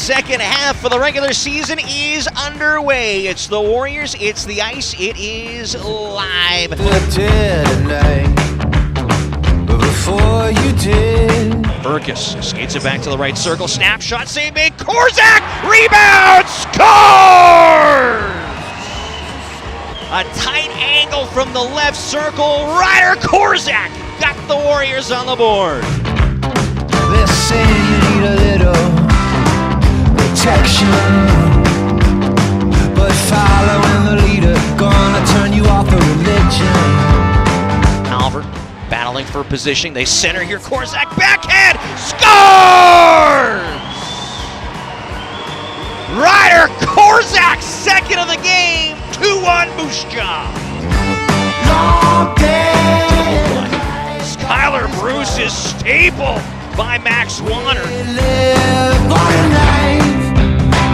second half of the regular season is underway. It's the Warriors, it's the Ice, it is live. Before you did. Burkus skates it back to the right circle, snapshot, save made, Korzak, rebound, scores! A tight angle from the left circle, Ryder Korzak got the Warriors on the board. They say you need a little protection, but following the leader gonna turn you off a religion. Albert battling for position, they center here, Korzak backhand, scores! Ryder Korzak, second of the game, 2-1 Moose Jaw. Skylar Bruce is stapled by Max Warner.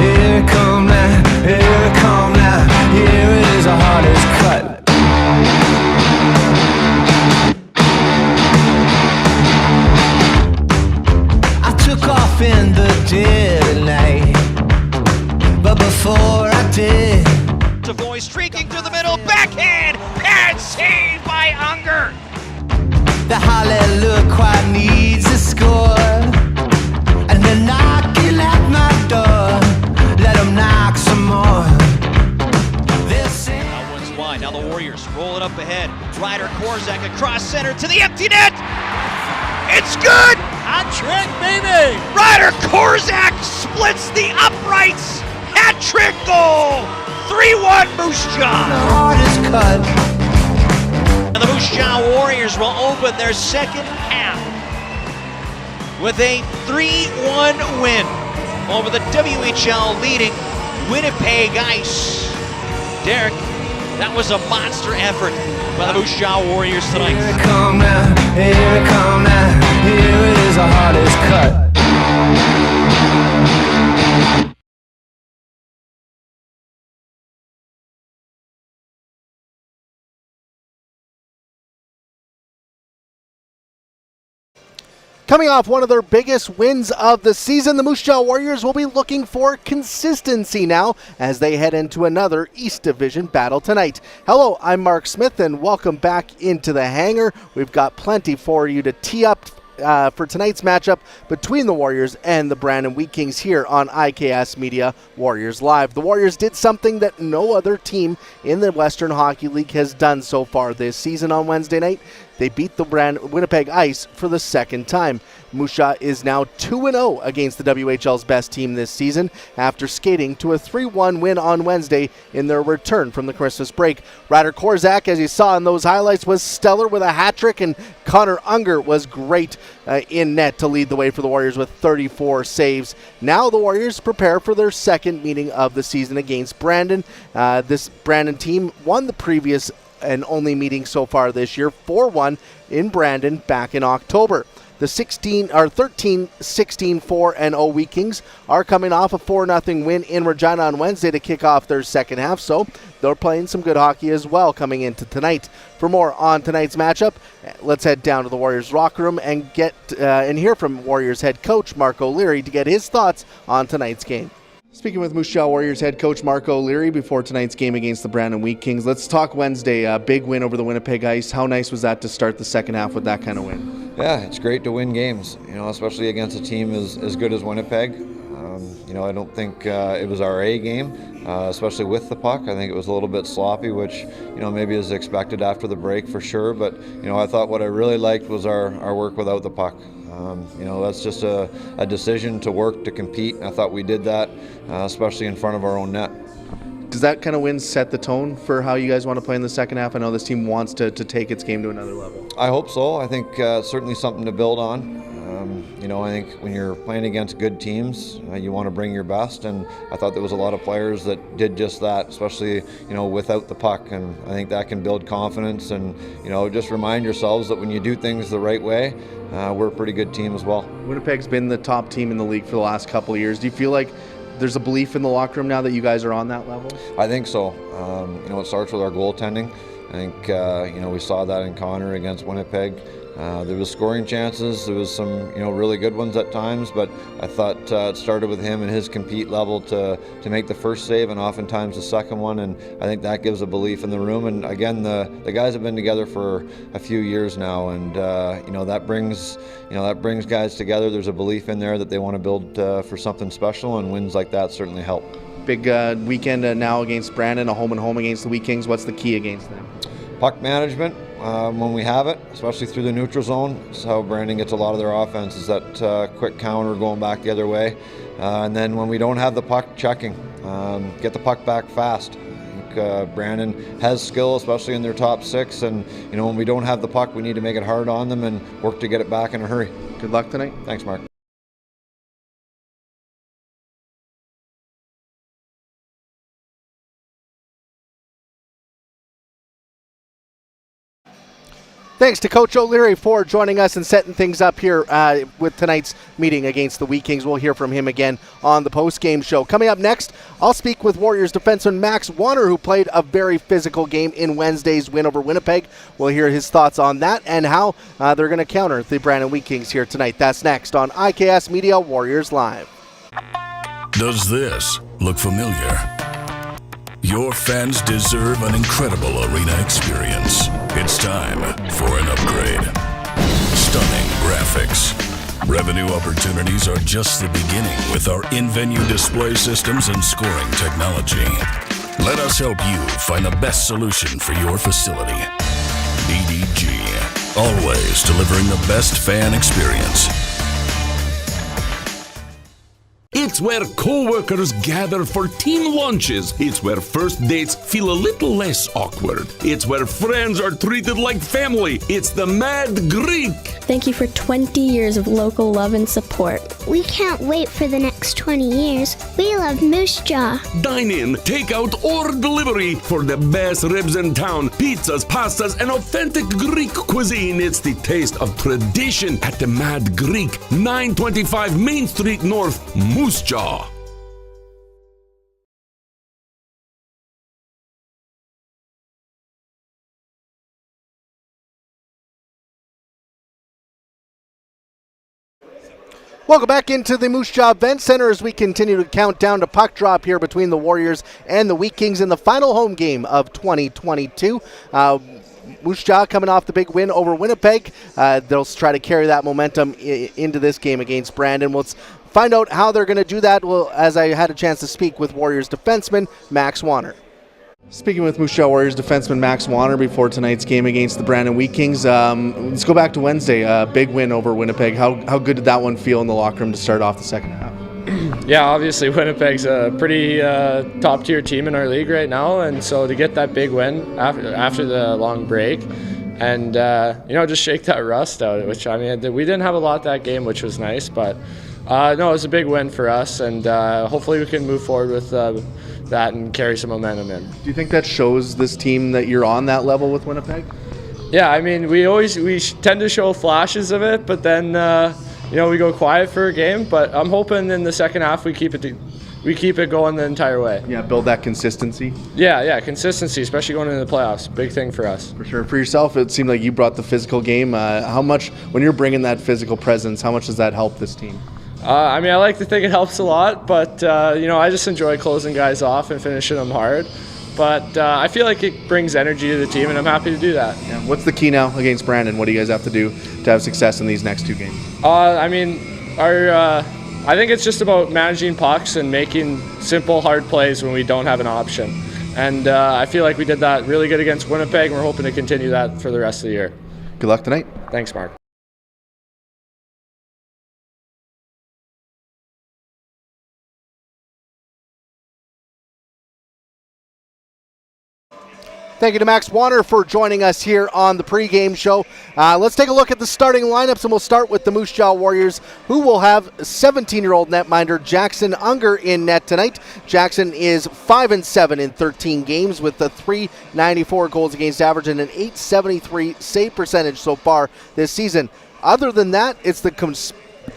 Here come now, here come now, here it is, the hardest cut. I took off in the dead of night, but before I did, Savoy streaking through the middle, backhand, pad saved by Unger. the hallelujah quite needs a score, and they're knocking at my door. Let them knock some more. They'll say That one's wide. Now the Warriors roll it up ahead. Ryder Korzak across center to the empty net. It's good. Hot trick, baby! Ryder Korzak splits the uprights. Hat trick goal. 3-1 Moose the Jaw. hardest cut. And the Moose Jaw Warriors will open their second half with a 3-1 win over the WHL leading Winnipeg Ice. Derek, that was a monster effort by the Moose Jaw Warriors tonight. Here it come now, here it come now, here it is, the hardest cut. Coming off one of their biggest wins of the season, the Moose Jaw Warriors will be looking for consistency now as they head into another East Division battle tonight. Hello, I'm Marc Smith, and welcome back into the hangar. We've got plenty for you to tee up for tonight's matchup between the Warriors and the Brandon Wheat Kings here on IKS Media Warriors Live. The Warriors did something that no other team in the Western Hockey League has done so far this season on Wednesday night. They beat the Winnipeg Ice for the second time. Moose Jaw is now 2-0 against the WHL's best team this season after skating to a 3-1 win on Wednesday in their return from the Christmas break. Ryder Korzak, as you saw in those highlights, was stellar with a hat trick, and Connor Unger was great in net to lead the way for the Warriors with 34 saves. Now the Warriors prepare for their second meeting of the season against Brandon. This Brandon team won the previous and only meeting so far this year, 4-1 in Brandon back in October. The 13-16-4-0 Wheat Kings are coming off a 4-0 win in Regina on Wednesday to kick off their second half, so they're playing some good hockey as well coming into tonight. For more on tonight's matchup, let's head down to the Warriors locker room and get and hear from Warriors head coach Marc O'Leary to get his thoughts on tonight's game. Speaking with Moose Jaw Warriors head coach Marc O'Leary before tonight's game against the Brandon Wheat Kings, let's talk Wednesday. A big win over the Winnipeg Ice. How nice was that to start the second half with that kind of win? Yeah, it's great to win games, especially against a team as good as Winnipeg. I don't think it was our A game, especially with the puck. I think it was a little bit sloppy, which, maybe is expected after the break for sure. But, I thought what I really liked was our work without the puck. That's just a decision to work, to compete. I thought we did that, especially in front of our own net. Does that kind of win set the tone for how you guys want to play in the second half? I know this team wants to take its game to another level. I hope so. I think certainly something to build on. I think when you're playing against good teams, you want to bring your best, and I thought there was a lot of players that did just that, especially without the puck, and I think that can build confidence, and just remind yourselves that when you do things the right way, we're a pretty good team as well. Winnipeg's been the top team in the league for the last couple of years. Do you feel like there's a belief in the locker room now that you guys are on that level? I think so. It starts with our goaltending. I think we saw that in Connor against Winnipeg. There was scoring chances. There was some, really good ones at times, but I thought it started with him and his compete level to make the first save and oftentimes the second one, and I think that gives a belief in the room. And again, the guys have been together for a few years now, and that brings guys together. There's a belief in there that they want to build for something special, and wins like that certainly help. Big weekend now against Brandon, a home and home against the Wheat Kings. What's the key against them? Puck management, when we have it, especially through the neutral zone. That's how Brandon gets a lot of their offense, is that quick counter going back the other way. And then when we don't have the puck, checking. Get the puck back fast. I think Brandon has skill, especially in their top six. And, when we don't have the puck, we need to make it hard on them and work to get it back in a hurry. Good luck tonight. Thanks, Mark. Thanks to Coach O'Leary for joining us and setting things up here with tonight's meeting against the Wheat Kings. We'll hear from him again on the post-game show. Coming up next, I'll speak with Warriors defenseman Marc Smith, who played a very physical game in Wednesday's win over Winnipeg. We'll hear his thoughts on that and how they're going to counter the Brandon Wheat Kings here tonight. That's next on IKS Media Warriors Live. Does this look familiar? Your fans deserve an incredible arena experience. It's time for an upgrade. Stunning graphics. Revenue opportunities are just the beginning with our in-venue display systems and scoring technology. Let us help you find the best solution for your facility. EDG, always delivering the best fan experience. It's where co-workers gather for team lunches. It's where first dates feel a little less awkward. It's where friends are treated like family. It's the Mad Greek. Thank you for 20 years of local love and support. We can't wait for the next 20 years. We love Moose Jaw. Dine in, take out, or delivery for the best ribs in town. Pizzas, pastas, and authentic Greek cuisine. It's the taste of tradition at the Mad Greek, 925 Main Street North, Moose Jaw. Welcome back into the Moose Jaw Event Center as we continue to count down to puck drop here between the Warriors and the Wheat Kings in the final home game of 2022. Moose Jaw coming off the big win over Winnipeg. They'll try to carry that momentum into this game against Brandon. We'll find out how they're going to do that as I had a chance to speak with Warriors defenseman Marc Smith. Speaking with Moose Jaw Warriors defenseman Marc Smith before tonight's game against the Brandon Wheat Kings, let's go back to Wednesday. Big win over Winnipeg. How good did that one feel in the locker room to start off the second half? Yeah, obviously Winnipeg's a pretty top-tier team in our league right now, and so to get that big win after the long break and just shake that rust out, which I mean we didn't have a lot that game, which was nice, but no, it was a big win for us, and hopefully we can move forward with that and carry some momentum in. Do you think that shows this team that you're on that level with Winnipeg? Yeah, I mean we tend to show flashes of it, but then we go quiet for a game. But I'm hoping in the second half we keep it going the entire way. Yeah, build that consistency. Yeah, consistency, especially going into the playoffs, big thing for us. For sure. For yourself, it seemed like you brought the physical game. How much, when you're bringing that physical presence, how much does that help this team? I mean, I like to think it helps a lot, but I just enjoy closing guys off and finishing them hard. But I feel like it brings energy to the team, and I'm happy to do that. Yeah. What's the key now against Brandon? What do you guys have to do to have success in these next two games? I mean, I think it's just about managing pucks and making simple, hard plays when we don't have an option. And I feel like we did that really good against Winnipeg, and we're hoping to continue that for the rest of the year. Good luck tonight. Thanks, Mark. Thank you to Marc Smith for joining us here on the pregame show. Let's take a look at the starting lineups, and we'll start with the Moose Jaw Warriors, who will have 17-year-old netminder Jackson Unger in net tonight. Jackson is 5-7 in 13 games with a .394 goals against average and an .873 save percentage so far this season. Other than that, it's the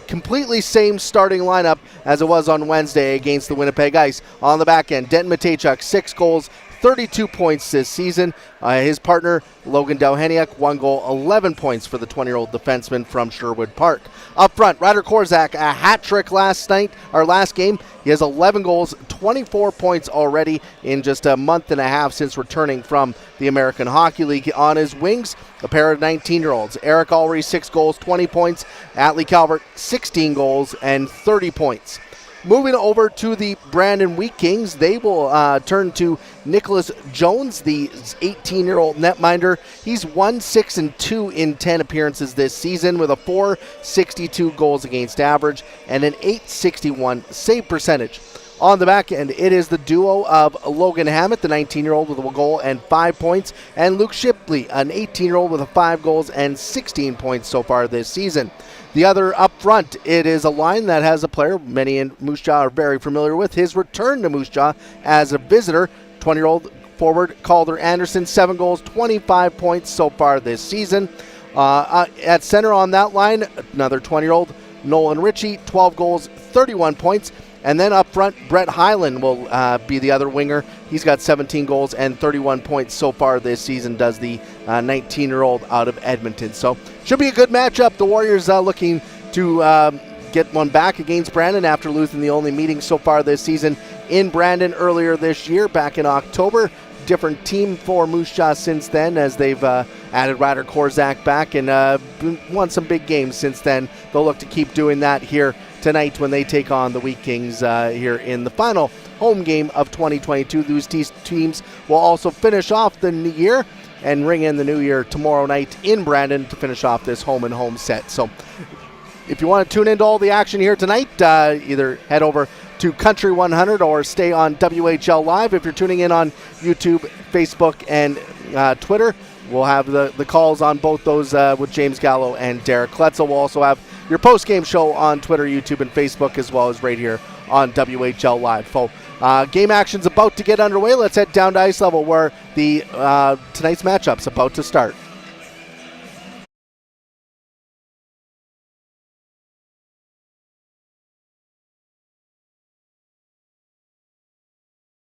completely same starting lineup as it was on Wednesday against the Winnipeg Ice. On the back end, Denton Matejchuk, 6 goals, 32 points this season. His partner, Logan Dauheniuk, 1 goal, 11 points for the 20-year-old defenseman from Sherwood Park. Up front, Ryder Korzak, a hat trick last game. He has 11 goals, 24 points already in just a month and a half since returning from the American Hockey League. On his wings, a pair of 19-year-olds. Eric Ulrey, 6 goals, 20 points. Atlee Calvert, 16 goals and 30 points. Moving over to the Brandon Wheat Kings, they will turn to Nicholas Jones, the 18-year-old netminder. He's 1-6-2 in 10 appearances this season with a .462 goals against average and an .861 save percentage. On the back end, it is the duo of Logan Hammett, the 19-year-old with a goal and 5 points, and Luke Shipley, an 18-year-old with 5 goals and 16 points so far this season. The other up front, it is a line that has a player many in Moose Jaw are very familiar with. His return to Moose Jaw as a visitor, 20-year-old forward Calder Anderson, 7 goals, 25 points so far this season. At center on that line, another 20-year-old Nolan Ritchie, 12 goals, 31 points. And then up front, Brett Hyland will be the other winger. He's got 17 goals and 31 points so far this season, does the 19-year-old out of Edmonton. So should be a good matchup. The Warriors looking to get one back against Brandon after losing the only meeting so far this season in Brandon earlier this year, back in October. Different team for Moose Jaw since then, as they've added Ryder Korzak back and won some big games since then. They'll look to keep doing that here tonight when they take on the Wheat Kings here in the final home game of 2022. Those teams will also finish off the new year and ring in the new year tomorrow night in Brandon to finish off this home-and-home set. So if you want to tune into all the action here tonight, either head over to Country 100 or stay on WHL Live. If you're tuning in on YouTube, Facebook, and Twitter, we'll have the calls on both those with James Gallo and Derek Kletzel. We'll also have your post-game show on Twitter, YouTube, and Facebook, as well as right here on WHL Live. So, game action's about to get underway. Let's head down to ice level where the tonight's matchup's about to start.